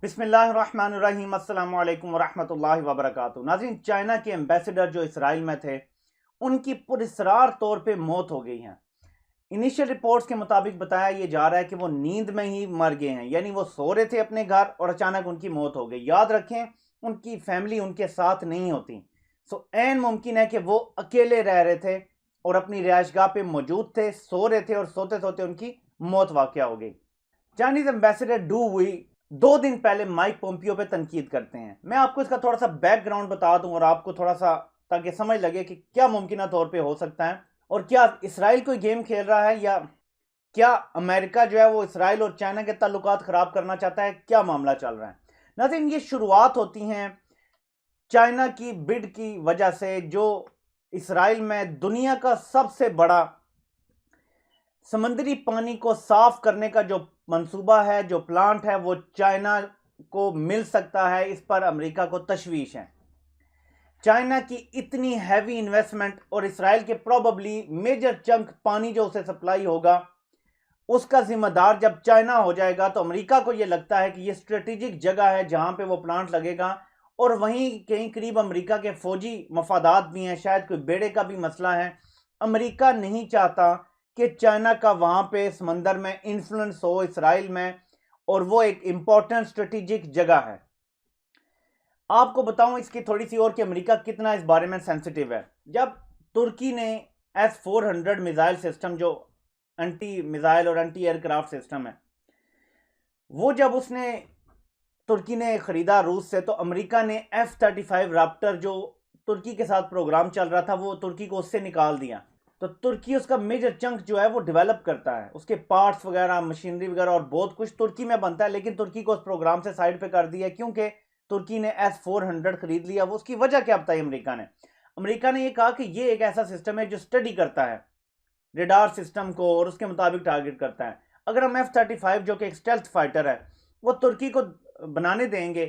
बिस्मिल्लाहिर्रहमानिर्रहीम अस्सलाम वालेकुम वरहमतुल्लाहि वबरकातुहू। नाज़रीन, चाइना के एम्बेसडर जो इसराइल में थे उनकी पुरस्रार तौर पे मौत हो गई है। इनिशियल रिपोर्ट्स के मुताबिक बताया ये जा रहा है कि वो नींद में ही मर गए हैं, यानी वो सो रहे थे अपने घर और अचानक उनकी मौत हो गई। याद रखें, उनकी फैमिली उनके साथ नहीं होती। सो ऐन मुमकिन है कि वो अकेले रह रहे थे और अपनी रिहाइशगाह पे मौजूद थे, सो रहे थे और सोते सोते उनकी मौत वाक़या हो गई। चाइनीज एम्बेसडर डू हुई 2 दिन पहले माइक पोम्पियो पे तनकीद करते हैं। मैं आपको इसका थोड़ा सा बैकग्राउंड बता दूं और आपको थोड़ा सा ताकि समझ लगे कि क्या मुमकिन तौर पे हो सकता है और क्या इसराइल कोई गेम खेल रहा है या क्या अमेरिका जो है वो इसराइल और चाइना के ताल्लुकात खराब करना चाहता है, क्या मामला चल रहा है। नाज़रीन, ये शुरुआत होती हैं चाइना की बिड की वजह से, जो इसराइल में दुनिया का सबसे बड़ा समंदरी पानी को साफ करने का जो मंसूबा है, जो प्लांट है, वो चाइना को मिल सकता है। इस पर अमेरिका को तशवीश है। चाइना की इतनी हैवी इन्वेस्टमेंट और इसराइल के प्रोबेबली मेजर चंक पानी जो उसे सप्लाई होगा उसका जिम्मेदार जब चाइना हो जाएगा, तो अमेरिका को यह लगता है कि यह स्ट्रेटेजिक जगह है जहां पे वो प्लांट लगेगा और वहीं कहीं करीब अमेरिका के फौजी मफादात भी हैं, शायद कोई बेड़े का भी मसला है। अमेरिका नहीं चाहता कि चाइना का वहां पे समंदर में इन्फ्लुएंस हो इसराइल में, और वो एक इंपॉर्टेंट स्ट्रेटेजिक जगह है। आपको बताऊं इसकी थोड़ी सी और कि अमेरिका कितना इस बारे में सेंसिटिव है। जब तुर्की ने S-400 मिसाइल सिस्टम, जो एंटी मिसाइल और एंटी एयरक्राफ्ट सिस्टम है, वो जब उसने तुर्की ने खरीदा रूस से, तो अमेरिका ने F-35 राप्टर जो तुर्की के साथ प्रोग्राम चल रहा था वो तुर्की को उससे निकाल दिया। तो तुर्की उसका मेजर चंक जो है वो डेवलप करता है, उसके पार्ट्स वगैरह, मशीनरी वगैरह और बहुत कुछ तुर्की में बनता है, लेकिन तुर्की को उस प्रोग्राम से साइड पे कर दिया क्योंकि तुर्की ने S-400 खरीद लिया। वो उसकी वजह क्या बताई अमेरिका ने ये कहा कि ये एक ऐसा सिस्टम है जो स्टडी करता है रेडार सिस्टम को और उसके मुताबिक टारगेट करता है। अगर हम F-35 जो कि एक स्टेल्थ फाइटर है वो तुर्की को बनाने देंगे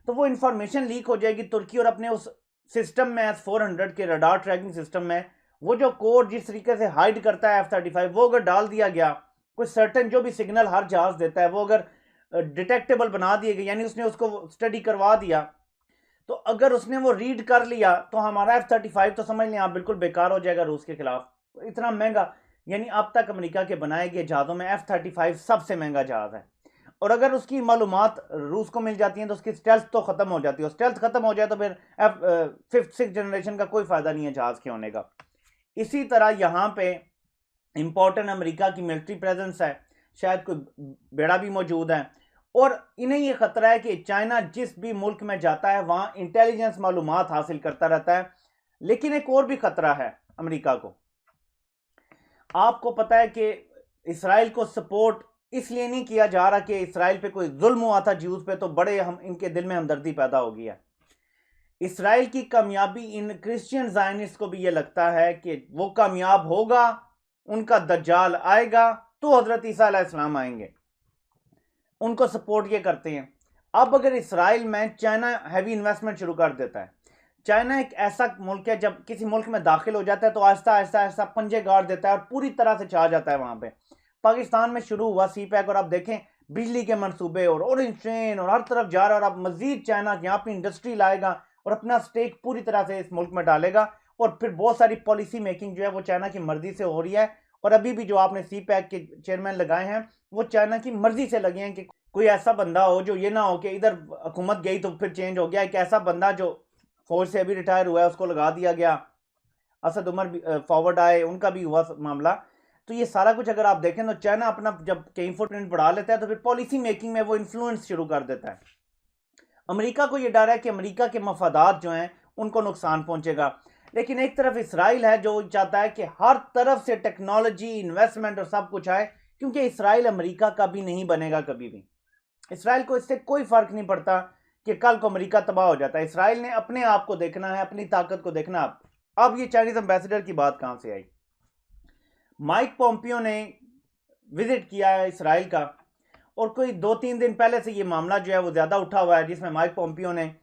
तो वो इंफॉर्मेशन लीक हो जाएगी तुर्की, और अपने उस सिस्टम में S-400 के रडार ट्रैकिंग सिस्टम में वो जो कोड जिस तरीके से हाइड करता है F-35, वो अगर डाल दिया गया, कोई सर्टेन जो भी सिग्नल हर जहाज देता है वो अगर डिटेक्टेबल बना दिए गए, यानी उसने उसको स्टडी करवा दिया, तो अगर उसने वो रीड कर लिया तो हमारा F-35 तो समझ लें आप बिल्कुल बेकार हो जाएगा रूस के खिलाफ। इतना महंगा, यानी अब तक अमेरिका के बनाए गए जहाज़ों में F-35 सबसे महंगा जहाज़ है, और अगर उसकी मालूमात रूस को मिल जाती हैं तो उसकी स्टेल्थ तो खत्म हो जाती है, और स्टेल्थ खत्म हो जाए तो फिर फिफ्थ सिक्स जनरेशन का कोई फायदा नहीं है जहाज के होने का। इसी तरह यहाँ पे इंपॉर्टेंट अमेरिका की मिलिट्री प्रेजेंस है, शायद कोई बेड़ा भी मौजूद है, और इन्हें यह खतरा है कि चाइना जिस भी मुल्क में जाता है वहां इंटेलिजेंस मालूमात हासिल करता रहता है। लेकिन एक और भी खतरा है अमेरिका को। आपको पता है कि इसराइल को सपोर्ट इसलिए नहीं किया जा रहा कि इसराइल पे कोई जुल्म हुआ था ज्यूज पे, तो बड़े हम इनके दिल में हमदर्दी पैदा हो गई है। इसराइल की कामयाबी इन क्रिश्चियन ज़ायनिस्ट को भी ये लगता है कि वो कामयाब होगा, उनका दज्जाल आएगा तो हजरत ईसा अलैहिस्सलाम आएंगे, उनको सपोर्ट ये करते हैं। अब अगर इसराइल में चाइना हैवी इन्वेस्टमेंट शुरू कर देता है, चाइना एक ऐसा मुल्क है जब किसी मुल्क में दाखिल हो जाता है तो आहिस्ता आहिस्ता आहिस्ता पंजे गाड़ देता है और पूरी तरह से छा जाता है वहां पे। पाकिस्तान में शुरू हुआ CPEC और आप देखें बिजली के मंसूबे और ऑरेंज ट्रेन और हर तरफ जा रहा है, और अब मजीद चाइना यहाँ अपनी इंडस्ट्री लाएगा और अपना स्टेक पूरी तरह से इस मुल्क में डालेगा, और फिर बहुत सारी पॉलिसी मेकिंग जो है वो चाइना की मर्जी से हो रही है। और अभी भी जो आपने CPEC के चेयरमैन लगाए हैं वो चाइना की मर्जी से लगे हैं कि कोई ऐसा बंदा हो जो ये ना हो कि इधर हुकूमत गई तो फिर चेंज हो गया, एक ऐसा बंदा जो फौज से अभी रिटायर हुआ है उसको लगा दिया गया, असद उमर फॉरवर्ड आए, उनका भी हुआ मामला। तो ये सारा कुछ अगर आप देखें तो चाइना अपना जब कहीं फुटप्रिंट बढ़ा लेता है तो फिर पॉलिसी मेकिंग में वो इन्फ्लुएंस शुरू कर देता है। अमेरिका को ये डर है कि अमेरिका के मफादात जो हैं उनको नुकसान पहुंचेगा, लेकिन एक तरफ इसराइल है जो चाहता है कि हर तरफ से टेक्नोलॉजी, इन्वेस्टमेंट और सब कुछ आए, क्योंकि इसराइल अमेरिका का भी नहीं बनेगा कभी भी। इसराइल को इससे कोई फर्क नहीं पड़ता कि कल को अमेरिका तबाह हो जाता है। इसराइल ने अपने आप को देखना है, अपनी ताकत को देखना। अब ये चाइनीज एम्बेसडर की बात कहां से आई? माइक पोम्पियो ने विजिट किया है इसराइल का, और कोई 2-3 दिन पहले से ये मामला जो है वो ज्यादा उठा हुआ है, जिसमें माइक पोम्पियो ने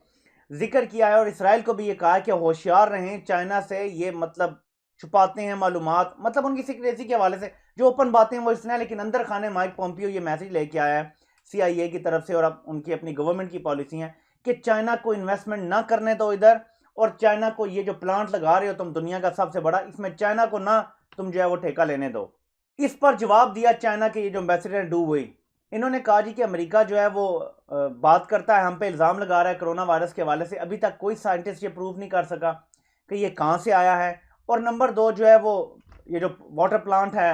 जिक्र किया है और इसराइल को भी ये कहा है कि होशियार रहें, चाइना से ये मतलब छुपाते हैं मालूमात, मतलब उनकी सिक्रेसी के हवाले से जो ओपन बातें वो इसने, लेकिन अंदर खाने माइक पोम्पियो ये मैसेज लेके आया है CIA की तरफ से, और अब उनकी अपनी गवर्नमेंट की पॉलिसी है कि चाइना को इन्वेस्टमेंट ना करने दो इधर, और चाइना को ये जो प्लांट लगा रहे हो तुम दुनिया का सबसे बड़ा, इसमें चाइना को ना तुम जो है वो ठेका लेने दो। इस पर जवाब दिया चाइना के ये जो एम्बेसडर डू हुई, इन्होंने कहा जी कि अमेरिका जो है वो बात करता है, हम पे इल्ज़ाम लगा रहा है कोरोना वायरस के हवाले से, अभी तक कोई साइंटिस्ट ये प्रूव नहीं कर सका कि ये कहाँ से आया है। और नंबर 2 जो है वो ये जो वाटर प्लांट है,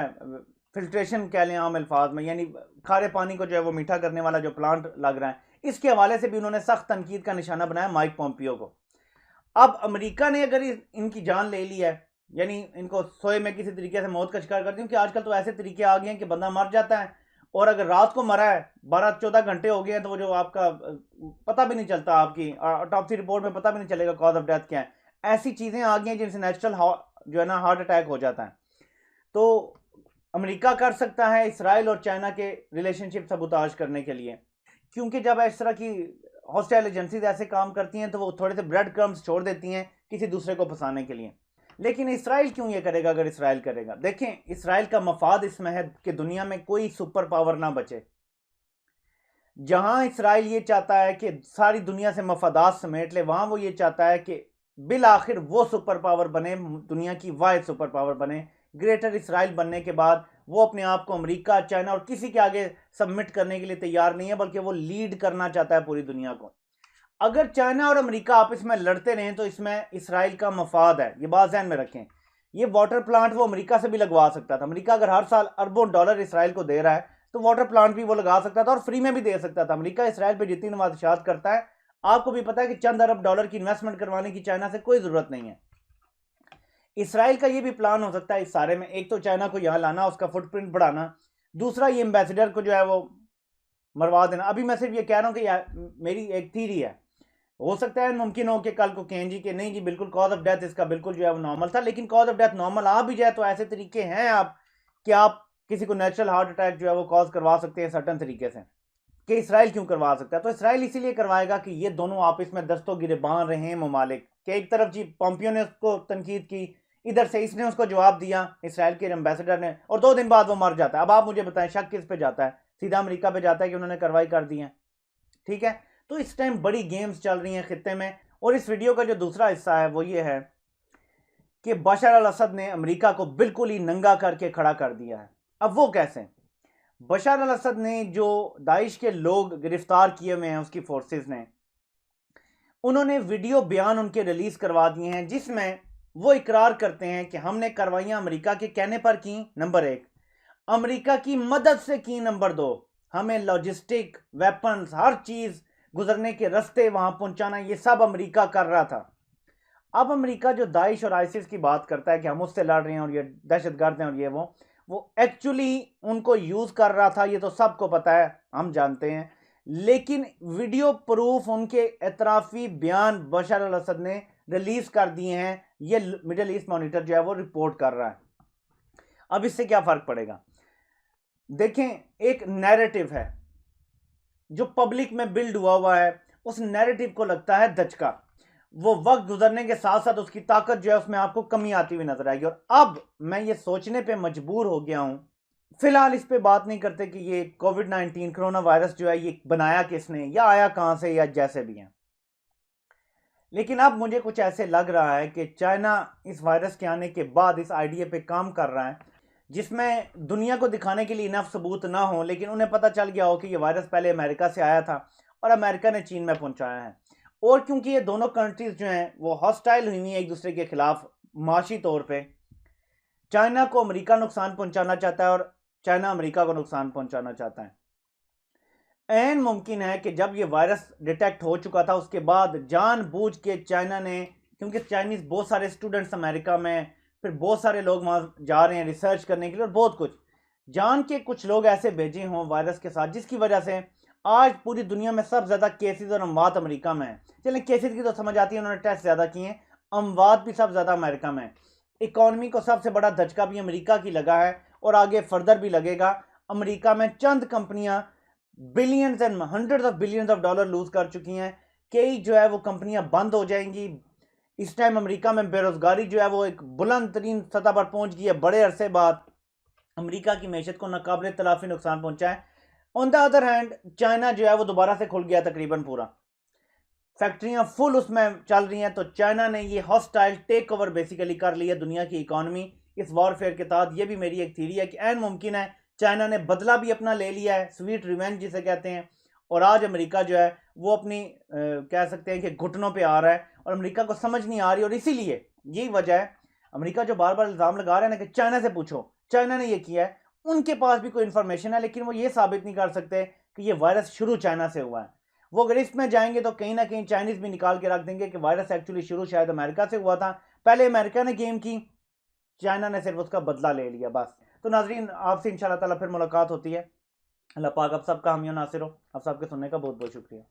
फिल्ट्रेशन कह लें आम अल्फाज में, यानी खारे पानी को जो है वो मीठा करने वाला जो प्लांट लग रहा है, इसके हवाले से भी उन्होंने सख्त तनकीद का निशाना बनाया माइक पोम्पियो को। अब अमेरिका ने अगर इनकी जान ले ली है, यानी इनको सोए में किसी तरीके से मौत का शिकार कर दी, क्योंकि आजकल तो ऐसे तरीके आ गए हैं कि बंदा मर जाता है और अगर रात को मरा है 12-14 घंटे हो गए हैं तो वो जो आपका पता भी नहीं चलता, आपकी ऑटोप्सी रिपोर्ट में पता भी नहीं चलेगा कॉज ऑफ डेथ क्या है। ऐसी चीज़ें आ गई हैं जिनसे नेचुरल जो है ना हार्ट अटैक हो जाता है। तो अमेरिका कर सकता है इसराइल और चाइना के रिलेशनशिप सबूताज करने के लिए, क्योंकि जब इस तरह की हॉस्टाइल एजेंसीज ऐसे काम करती हैं तो वो थोड़े से ब्रेड क्रम्स छोड़ देती हैं किसी दूसरे को फंसाने के लिए। लेकिन इसराइल क्यों ये करेगा? अगर इसराइल करेगा, देखें इसराइल का मफाद इसमें है कि दुनिया में कोई सुपर पावर ना बचे। जहां इसराइल ये चाहता है कि सारी दुनिया से मफादात समेट ले, वहां वो ये चाहता है कि बिल आखिर वो सुपर पावर बने, दुनिया की वाहिद सुपर पावर बने। ग्रेटर इसराइल बनने के बाद वो अपने आप को अमेरिका, चाइना और किसी के आगे सबमिट करने के लिए तैयार नहीं है, बल्कि वो लीड करना चाहता है पूरी दुनिया को। अगर चाइना और अमेरिका आपस में लड़ते रहें तो इसमें इसराइल का मफाद है, ये बात ध्यान में रखें। ये वाटर प्लांट वो अमेरिका से भी लगवा सकता था। अमेरिका अगर हर साल अरबों डॉलर इसराइल को दे रहा है तो वाटर प्लांट भी वो लगा सकता था और फ्री में भी दे सकता था। अमेरिका इसराइल पर जितनी नवाज़ात करता है, आपको भी पता है कि चंद अरब डॉलर की इन्वेस्टमेंट करवाने की चाइना से कोई ज़रूरत नहीं है। इसराइल का ये भी प्लान हो सकता है इस सारे में, एक तो चाइना को यहाँ लाना, उसका फुटप्रिंट बढ़ाना, दूसरा ये एम्बेसडर को जो है वो मरवा देना। अभी मैं सिर्फ ये कह रहा हूँ कि मेरी एक थीरी है, हो सकता है मुमकिन हो कि कल को कहें जी कि नहीं जी बिल्कुल कॉज ऑफ डेथ इसका बिल्कुल जो है वो नॉर्मल था, लेकिन कॉज ऑफ डेथ नॉर्मल आ भी जाए तो ऐसे तरीके हैं आप कि आप किसी को नेचुरल हार्ट अटैक जो है वो कॉज करवा सकते हैं सर्टन तरीके से। कि इसराइल क्यों करवा सकता है? तो इसराइल इसीलिए करवाएगा कि ये दोनों आपस में दस्तों गिरेबान रहे हैं ममालिक कि एक तरफ जी पोम्पियो ने उसको तनकीद की, इधर से इसने उसको जवाब दिया इसराइल के एम्बेसडर ने, और 2 दिन बाद वो मर जाता है। अब आप मुझे बताएं शक किस पे जाता है? सीधा अमेरिका पे जाता है कि उन्होंने कार्रवाई कर दी है। ठीक है, तो इस टाइम बड़ी गेम्स चल रही हैं खित्ते में। और इस वीडियो का जो दूसरा हिस्सा है वो ये है कि बशर अल असद ने अमेरिका को बिल्कुल ही नंगा करके खड़ा कर दिया है। अब वो कैसे? बशर अल असद ने जो दाइश के लोग गिरफ्तार किए हुए हैं उसकी फोर्सेस ने, उन्होंने वीडियो बयान उनके रिलीज करवा दिए हैं जिसमें वो इकरार करते हैं कि हमने कार्रवाइयां अमेरिका के कहने पर की, नंबर 1, अमेरिका की मदद से की, नंबर 2, हमें लॉजिस्टिक, वेपन्स, हर चीज गुजरने के रास्ते वहां पहुंचाना, ये सब अमेरिका कर रहा था। अब अमेरिका जो दाइश और आईसिस की बात करता है कि हम उससे लड़ रहे हैं और ये दहशतगर्द हैं और ये वो एक्चुअली उनको यूज कर रहा था, ये तो सबको पता है, हम जानते हैं। लेकिन वीडियो प्रूफ उनके एतराफी बयान बशर अल असद ने रिलीज कर दिए हैं, ये मिडिल ईस्ट मॉनिटर जो है वो रिपोर्ट कर रहा है। अब इससे क्या फर्क पड़ेगा? देखें, एक नैरेटिव है जो पब्लिक में बिल्ड हुआ है, उस नैरेटिव को लगता है दचका। वो वक्त गुजरने के साथ साथ उसकी ताकत जो है उसमें आपको कमी आती हुई नजर आएगी। और अब मैं ये सोचने पे मजबूर हो गया हूं, फिलहाल इस पे बात नहीं करते कि ये कोविड-19 कोरोना वायरस जो है ये बनाया किसने या आया कहां से या जैसे भी है, लेकिन अब मुझे कुछ ऐसे लग रहा है कि चाइना इस वायरस के आने के बाद इस आइडिया पे काम कर रहा है जिसमें दुनिया को दिखाने के लिए इनफ सबूत ना हो, लेकिन उन्हें पता चल गया हो कि ये वायरस पहले अमेरिका से आया था और अमेरिका ने चीन में पहुंचाया है। और क्योंकि ये दोनों कंट्रीज जो हैं वो हॉस्टाइल हुई हैं एक दूसरे के खिलाफ माशी तौर पे, चाइना को अमेरिका नुकसान पहुंचाना चाहता है और चाइना अमेरिका को नुकसान पहुंचाना चाहता है। ऐन मुमकिन है कि जब ये वायरस डिटेक्ट हो चुका था उसके बाद जानबूझ के चाइना ने, क्योंकि चाइनीज बहुत सारे स्टूडेंट्स अमेरिका में, फिर बहुत सारे लोग वहाँ जा रहे हैं रिसर्च करने के लिए और बहुत कुछ जान के कुछ लोग ऐसे भेजे हों वायरस के साथ, जिसकी वजह से आज पूरी दुनिया में सबसे ज़्यादा केसेस और अमवात अमेरिका में है। चलें केसेस की तो समझ आती है, उन्होंने टेस्ट ज़्यादा किए हैं, अमवात भी सबसे ज़्यादा अमेरिका में है। इकॉनमी को सबसे बड़ा धचका भी अमेरिका की लगा है और आगे फर्दर भी लगेगा। अमेरिका में चंद कंपनियां billions and hundreds of billions of dollar lose कर चुकी हैं, कई जो है वो कंपनियां बंद हो जाएंगी। इस टाइम अमेरिका में बेरोजगारी जो है वो एक बुलंद तरीन सतह पर पहुंच गई है बड़े अरसे बाद। अमेरिका की मैशत को नाकाबिले तलाफी नुकसान पहुंचा है। On the other hand China जो है वो दोबारा से खुल गया तकरीबन पूरा, फैक्ट्रियां फुल उसमें चल रही हैं। तो चाइना ने ये हॉस्टाइल टेक ओवर बेसिकली कर लिया दुनिया की इकॉनमी इस वॉरफेयर के तहत। ये भी मेरी एक थीरी है कि ऐन मुमकिन है चाइना ने बदला भी अपना ले लिया है, स्वीट रिवेंज जिसे कहते हैं। और आज अमेरिका जो है वो अपनी कह सकते हैं कि घुटनों पे आ रहा है और अमेरिका को समझ नहीं आ रही। और इसीलिए यही वजह है अमेरिका जो बार बार इल्ज़ाम लगा रहा है ना कि चाइना से पूछो, चाइना ने ये किया है, उनके पास भी कोई इंफॉर्मेशन है लेकिन वो ये साबित नहीं कर सकते कि ये वायरस शुरू चाइना से हुआ है। वो अगर इसमें जाएंगे तो कहीं ना कहीं चाइनीज भी निकाल के रख देंगे कि वायरस एक्चुअली शुरू शायद अमेरिका से हुआ था, पहले अमेरिका ने गेम की, चाइना ने सिर्फ उसका बदला ले लिया बस। तो नाजरीन आपसे इंशाल्लाह ताला फिर मुलाकात होती है। अल्लाह पाक आप सबका हामी नासिर हो। आप सबके सुनने का बहुत बहुत शुक्रिया।